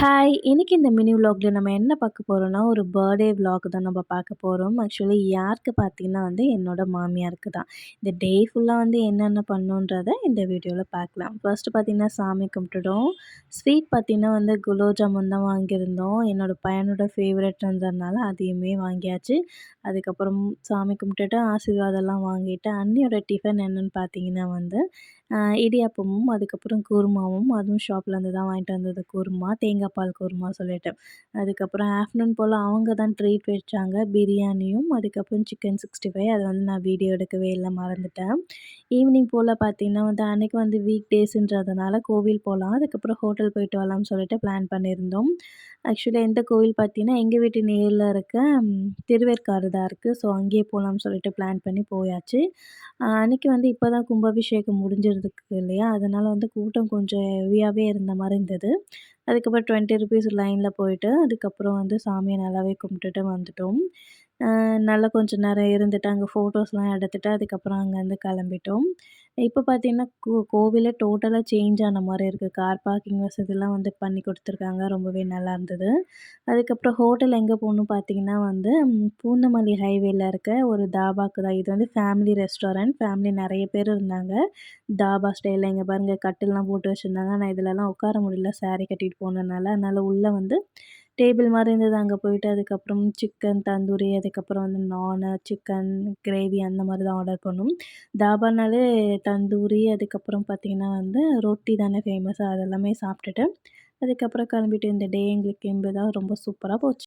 Hi! இன்னைக்கு இந்த mini விலாக்ல நம்ம என்ன பார்க்க போறோம்னா, ஒரு பர்த்டே விலாக் தான் நம்ம பார்க்க போறோம். ஆக்சுவலி யாருக்கு பார்த்தீங்கன்னா என்னோட மாமியாருக்கு தான். இந்த டே ஃபுல்லா என்னென்ன பண்ணோன்றத இந்த வீடியோல பார்க்கலாம். ஃபர்ஸ்ட்டு பார்த்தீங்கன்னா, சாமி கும்பிட்டுட்டோம். ஸ்வீட் பார்த்தீங்கன்னா குலோப் ஜாமுன் தான் வாங்கியிருந்தோம். என்னோட பையனோட ஃபேவரெட்ன்றதுனால அதையுமே வாங்கியாச்சு. அதுக்கப்புறம் சாமி கும்பிட்டுட்டு ஆசீர்வாதம்லாம் வாங்கிட்டு, அண்ணியோட டிஃபன் என்னன்னு பார்த்தீங்கன்னா இடியாப்பமும், அதுக்கப்புறம் குருமாவும், அதுவும் ஷாப்லேருந்து தான் வாங்கிட்டு வந்தது குருமா, தேங்காய் பால் குருமா சொல்லிட்டு. அதுக்கப்புறம் ஆஃப்டர்நூன் போல அவங்க தான் ட்ரீட் வச்சாங்க. பிரியாணியும், அதுக்கப்புறம் சிக்கன் 65 அது நான் வீடியோ எடுக்கவே இல்ல மறந்துட்டேன். ஈவினிங் போல பார்த்தீங்கன்னா அன்னைக்கு வீக் டேஸ்ன்றதுனால கோவில் போலாம். அதுக்கப்புறம் ஹோட்டல் போயிட்டு வரலாம்னு சொல்லிட்டு பிளான் பண்ணியிருந்தோம். ஆக்சுவலி எந்த கோவில் பார்த்தீங்கன்னா, எங்க வீட்டு நேர்ல இருக்க திருவேற்காடு தான் இருக்கு. ஸோ அங்கேயே போலாம்னு சொல்லிட்டு பிளான் பண்ணி போயாச்சு. அன்னைக்கு இப்போ தான் கும்பாபிஷேகம் முடிஞ்சிருக்கு இல்லையா? அதனால கூட்டம் கொஞ்சம் ஹெவியாவே இருந்த மாரி இருந்தது. அதுக்கப்புறம் ₹20 லைன்ல போயிட்டு, அதுக்கப்புறம் சாமிய நல்லாவே கும்பிட்டுட்டு வந்துட்டோம். நல்லா கொஞ்சம் நேரம் இருந்துட்டு, அங்க ஃபோட்டோஸ்லாம் எடுத்துட்டு, அதுக்கப்புறம் அங்கேருந்து கிளம்பிட்டோம். இப்போ பார்த்தீங்கன்னா, கோவிலே டோட்டலா சேஞ்ச் ஆன மாரி இருக்கு. கார் பார்க்கிங் வசதிலாம் பண்ணி குடுத்துருக்காங்க. ரொம்பவே நல்லா இருந்தது. அதுக்கப்புறம் ஹோட்டல் எங்கே போணும் பார்த்தீங்கன்னா பூந்தமல்லி ஹைவேல இருக்க ஒரு தாபாக்கு தான். இது ஃபேமிலி ரெஸ்டாரண்ட். ஃபேமிலி நெறைய பேர் இருந்தாங்க. தாபா ஸ்டைல்ல இங்க பாருங்க கட்டில்லாம் போட்டு வச்சிருந்தாங்க. ஆனா இதுலலாம் உட்கார முடியல சாரி கட்டிட்டு போனனால. அதனால உள்ள டேபிள் மாரி இருந்தது. அங்க போயிட்டு அதுக்கப்புறம் சிக்கன் தந்தூரி, அதுக்கப்புறம் நானு, சிக்கன் கிரேவி அந்த மாரி தான் ஆர்டர் பண்ணோம். தாபானாலே தந்தூரி, அதுக்கப்புறம் பார்த்தீங்கன்னா ரொட்டி தானே ஃபேமஸ். அதெல்லாமே சாப்பிட்டுட்டு, அதுக்கப்புறம் கிளம்பிட்டு இந்த டே எங்களுக்கு ரொம்ப சூப்பரா போச்சு.